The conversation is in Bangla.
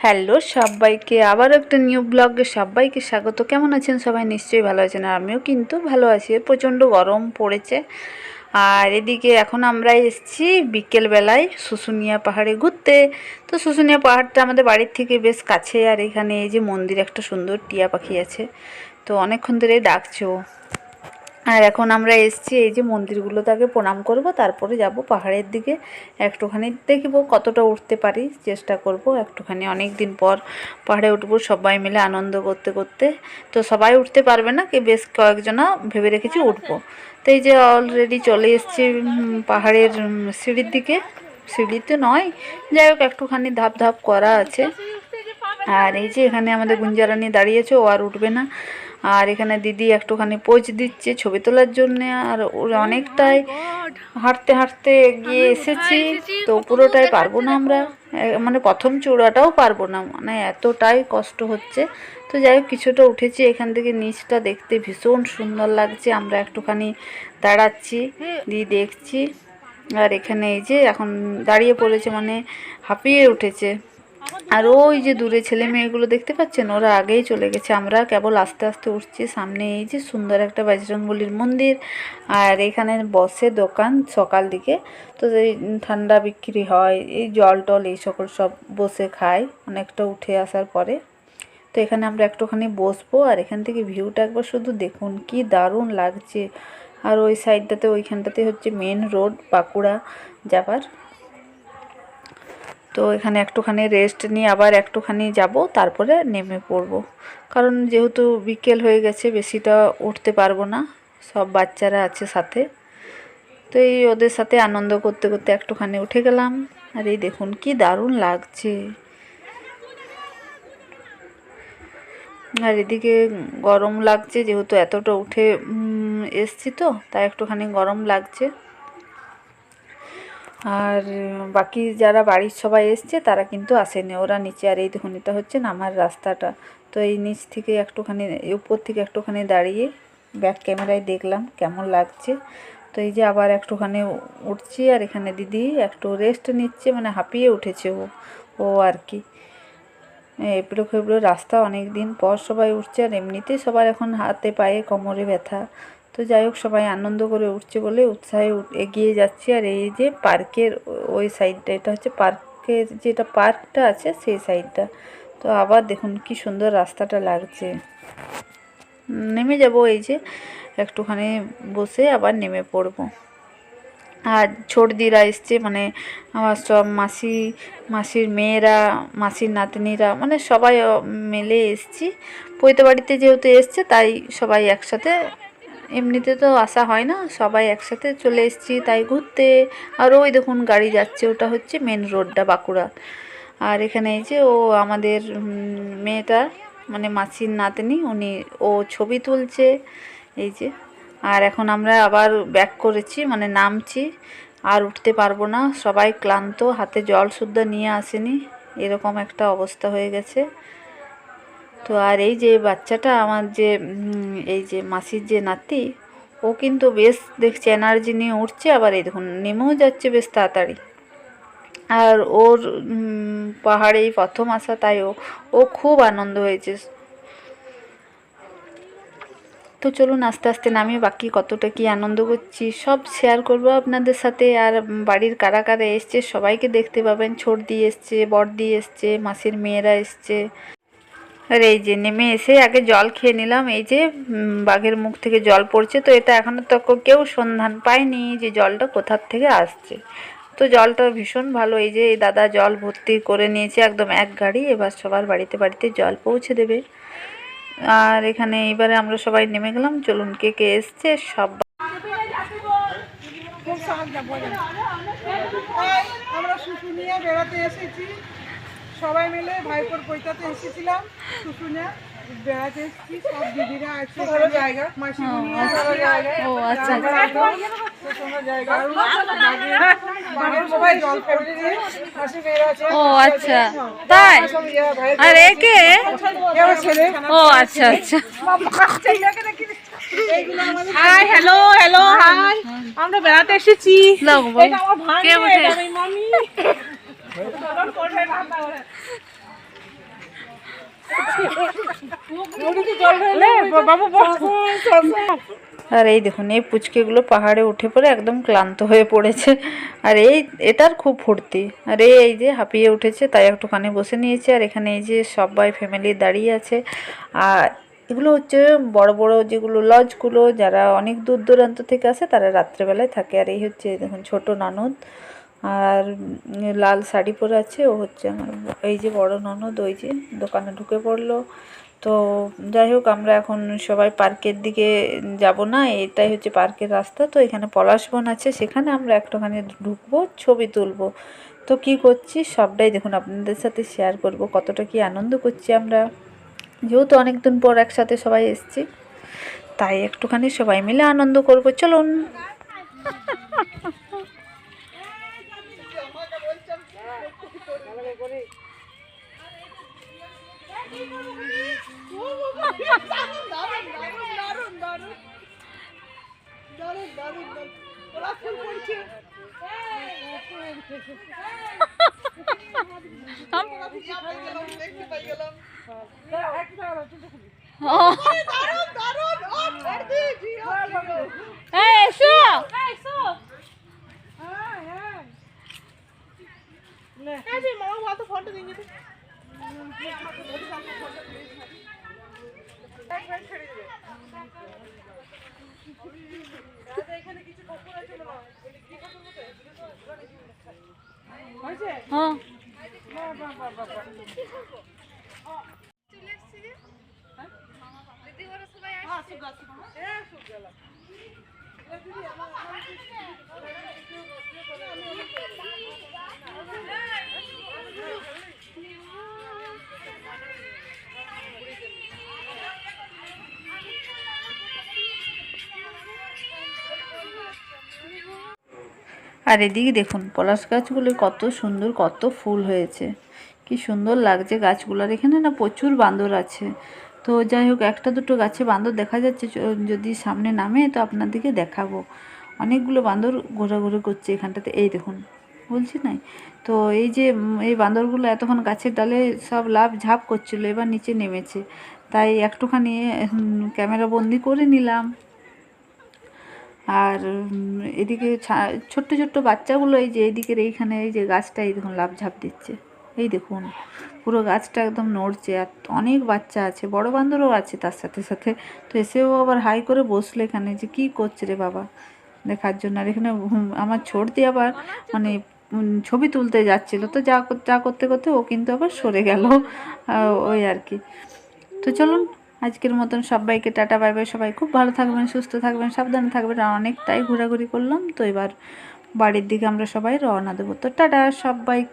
হ্যালো সবাইকে, আবার একটা নিউ ব্লগে সবাইকে স্বাগত। কেমন আছেন সবাই? নিশ্চয়ই ভালো আছেন, আর আমিও কিন্তু ভালো আছি। প্রচণ্ড গরম পড়েছে। আর এদিকে এখন আমরা এসেছি বিকেলবেলায় শুশুনিয়া পাহাড়ে ঘুরতে। তো শুশুনিয়া পাহাড়টা আমাদের বাড়ির থেকে বেশ কাছে, আর এখানে এই যে মন্দির, একটা সুন্দর টিয়া পাখি আছে, তো অনেকক্ষণ ধরে ডাকছে ও। আর এখন আমরা এসেছি এই যে মন্দিরগুলোতে আগে প্রণাম করব, তারপরে যাব পাহাড়ের দিকে। একটুখানি দেখব কতটা উঠতে পারি, চেষ্টা করব একটুখানি। অনেক দিন পর পাহাড়ে উঠবো সবাই মিলে আনন্দ করতে করতে। তো সবাই উঠতে পারবে না, কি বেশ কয়েকজনা ভেবে রেখেছি উঠবো। তো এই যে অলরেডি চলে এসেছি পাহাড়ের সিঁড়ির দিকে। সিঁড়িতে নয়, যাই হোক একটুখানি ধাপ ধাপ করা আছে। আর এই যে এখানে আমাদের গুঞ্জারানি দাঁড়িয়েছে, ও আর উঠবে না। আর এখানে দিদি একটুখানি পোজ দিচ্ছে ছবি তোলার জন্যে। আর ওরা অনেকটাই হাঁটতে হাঁটতে গিয়ে এসেছি, তো পুরোটাই পারবো না আমরা, মানে প্রথম চূড়াটাও পারবো না, মানে এতটাই কষ্ট হচ্ছে। তো যাই হোক কিছুটা উঠেছি। এখান থেকে নিচটা দেখতে ভীষণ সুন্দর লাগছে। আমরা একটুখানি দাঁড়াচ্ছি, দিয়ে দেখছি। আর এখানে এই যে এখন দাঁড়িয়ে পড়েছে, মানে হাঁপিয়ে উঠেছে। আর ওই যে দূরে ছেলে মেয়েগুলো দেখতে পাচ্ছেন, ওরা আগেই চলে গেছে। আমরা কেবল আস্তে আস্তে উঠছি। সামনে এই যে সুন্দর একটা বজরংবলীর মন্দির, আর এখানে বসে দোকান সকাল দিকে। তো এই ঠান্ডা বিক্রি হয়, এই জল টল এই সকল সব বসে খায় অনেকটা উঠে আসার পরে। তো এখানে আমরা একটুখানি বসবো, আর এখান থেকে ভিউটা একবার শুধু দেখুন, কি দারুণ লাগছে। আর ওই সাইডটাতে, ওইখানটাতে হচ্ছে মেন রোড বাঁকুড়া যাবার। তো এখানে একটুখানি রেস্ট নিয়ে আবার একটুখানি যাব, তারপরে নেমে পড়ব। কারণ যেহেতু বিকেল হয়ে গেছে, বেশিটা উঠতে পারবো না, সব বাচ্চারা আছে সাথে। তো এই ওদের সাথে আনন্দ করতে করতে একটুখানি উঠে গেলাম। আর এই দেখুন কি দারুণ লাগছে। আর এদিকে গরম লাগছে, যেহেতু এতটা উঠে এসছি, তো তাই একটুখানি গরম লাগছে। আর বাকি যারা বাড়ির সবাই এসছে তারা কিন্তু আসেনি, ওরা নিচে। আর এই দেখুন এটা হচ্ছে নামার রাস্তাটা। তো এই নিচ থেকে একটুখানি, উপর থেকে একটুখানি দাঁড়িয়ে ব্যাক ক্যামেরায় দেখলাম কেমন লাগছে। তো এই যে আবার একটুখানি উঠছি, আর এখানে দিদি একটু রেস্ট নিচ্ছে, মানে হাঁপিয়ে উঠেছে ও আর কি। এবড়ো খেবড়ো রাস্তা, অনেক দিন পর সবাই উঠছে। আর এমনিতেই সবার এখন হাতে পায়ে কোমরে ব্যথা। তো যাই হোক সবাই আনন্দ করে উঠছে বলে উৎসাহে এগিয়ে যাচ্ছি। আর এই যে পার্কের ওই সাইডটা, এটা হচ্ছে পার্কের, যেটা পার্কটা আছে সেই সাইডটা। তো আবার দেখুন কি সুন্দর রাস্তাটা লাগছে। নেমে যাব, এই যে একটুখানি বসে আবার নেমে পড়বো। আর ছোটদিরা এসছে, মানে আমার সব মাসির মেয়েরা, মাসির নাতনিরা, মানে সবাই মিলে এসছি। পৈতে বাড়িতে যেহেতু এসছে, তাই সবাই একসাথে, এমনিতে তো আসা হয় না, সবাই একসাথে চলে এসেছি তাই ঘুরতে। আর ওই দেখুন গাড়ি যাচ্ছে, ওটা হচ্ছে মেন রোডটা বাঁকুড়া। আর এখানে এই যে ও আমাদের মেয়েটা, মানে মাসির নাতনি, ও ছবি তুলছে এই যে। আর এখন আমরা আবার ব্যাক করেছি, মানে নামছি। আর উঠতে পারবো না, সবাই ক্লান্ত, হাতে জল শুদ্ধ নিয়ে আসেনি, এরকম একটা অবস্থা হয়ে গেছে। তো আর এই যে বাচ্চাটা আমার, যে এই যে মাসির যে নাতি, ও কিন্তু বেশ দেখছি এনার্জি নিয়ে উঠছে, আবার এই দেখুন নেমেও যাচ্ছে বেশ তাড়াতাড়ি। আর ওর পাহাড়েই প্রথম আসা, তাই ও খুব আনন্দ হয়েছে। তো চলুন আস্তে আস্তে নামি, বাকি কতটা কি আনন্দ করছি সব শেয়ার করব আপনাদের সাথে। আর বাড়ির কারা কারা এসছে সবাইকে দেখতে পাবেন। ছোটদি এসছে, বড়দি এসছে, মাসির মেয়েরা এসছে। আর এই যে নেমে এসে আগে জল খেয়ে নিলাম। এই যে বাঘের মুখ থেকে জল পড়ছে, তো এটা এখনও তো কেউ সন্ধান পায়নি যে জলটা কোথার থেকে আসছে। তো জলটা ভীষণ ভালো। এই যে এই দাদা জল ভর্তি করে নিয়েছে একদম এক গাড়ি, এবার সবার বাড়িতে বাড়িতে জল পৌঁছে দেবে। আর এখানে এবারে আমরা সবাই নেমে গেলাম। চলুন কে কে এসছে সব। আমরা শুশুনিয়া বেড়াতে এসেছি সবাই মিলে, ভাইপোর পৈতাতে এসেছিলাম। শুশুনিয়া বেড়াতে এসেছি, সব দিদিরা আছে, জায়গা মাসিমণিয়া আছে। ও আচ্ছা, সবাই জল পড়ে দিয়ে মাসি মেয়েরা আছে। ও আচ্ছা, তাই? আর একে ছেলে। ও আচ্ছা আচ্ছা। Hi, hello hello, hi. আমরা বেড়াতে এসেছি। এটা আমার ভাই, এটা আমার মামি। বাবু আর এই দেখুন এই পুচকেগুলো পাহাড়ে উঠে পড়ে একদম ক্লান্ত হয়ে পড়েছে। আর এটার খুব ফুর্তি। আর এই যে হাঁপিয়ে উঠেছে, তাই একটুখানি বসে নিয়েছে। আর এখানে এই যে সবাই ফ্যামিলি দাঁড়িয়ে আছে। আর এগুলো হচ্ছে বড় বড় যেগুলো লজগুলো, যারা অনেক দূর দূরান্ত থেকে আসে তারা রাত্রেবেলায় থাকে। আর এই হচ্ছে দেখুন ছোট ননদ, আর লাল শাড়ি পরে আছে, ও হচ্ছে আমার এই যে বড় ননদ। ওই যে দোকানে ঢুকে পড়লো। তো যাই হোক, আমরা এখন সবাই পার্কের দিকে যাব না, এটাই হচ্ছে পার্কের রাস্তা। তো এখানে পলাশবন আছে, সেখানে আমরা একটুখানি ঢুকবো, ছবি তুলবো। তো কি করছি সবটাই দেখুন, আপনাদের সাথে শেয়ার করব কতটা কি আনন্দ করছি আমরা, যেহেতু অনেকদিন পর একসাথে সবাই এসছি, তাই একটুখানি সবাই মিলে আনন্দ করব। চলুন। আর এদিকে দেখুন পলাশ গাছগুলো কত সুন্দর, কত ফুল হয়েছে, কি সুন্দর লাগছে গাছগুলোর। এখানে না প্রচুর বান্দর আছে। তো যাই হোক, একটা দুটো গাছে বান্দর দেখা যাচ্ছে, যদি সামনে নামে তো আপনাদেরকে দেখাবো। অনেকগুলো বান্দর ঘোরাঘুরি করছে এখানটাতে, এই দেখুন বলছি নাই। তো এই যে এই বান্দরগুলো এতক্ষণ গাছের ডালে সব লাফ ঝাঁপ করছিল, এবার নিচে নেমেছে, তাই একটুখানি ক্যামেরা বন্দি করে নিলাম। আর এদিকে ছোট্ট ছোট্ট বাচ্চাগুলো এই যে এইদিকের এইখানে এই যে গাছটা, এই দেখুন লাফ ঝাঁপ দিচ্ছে, এই দেখুন পুরো গাছটা একদম নড়ছে। আর অনেক বাচ্চা আছে, বড় বান্দরও আছে তার সাথে সাথে। তো এসেও আবার হাই করে বসলো এখানে, যে কি করছে রে বাবা দেখার জন্য। আর এখানে আমার ছোটদি আবার মানে ছবি তুলতে যাচ্ছিল, তো যা করতে করতে ও কিন্তু আবার সরে গেল, ওই আর কি। তো চলুন আজকের মতন সবাইকে টাটা বাই বাই। সবাই খুব ভালো থাকবেন, সুস্থ থাকবেন, সাবধানে থাকবেন। আর অনেকটাই ঘোরাঘুরি করলাম, তো এবার বাড়ির দিকে আমরা সবাই রওনা দেবো। তো টাটা সবাইকে।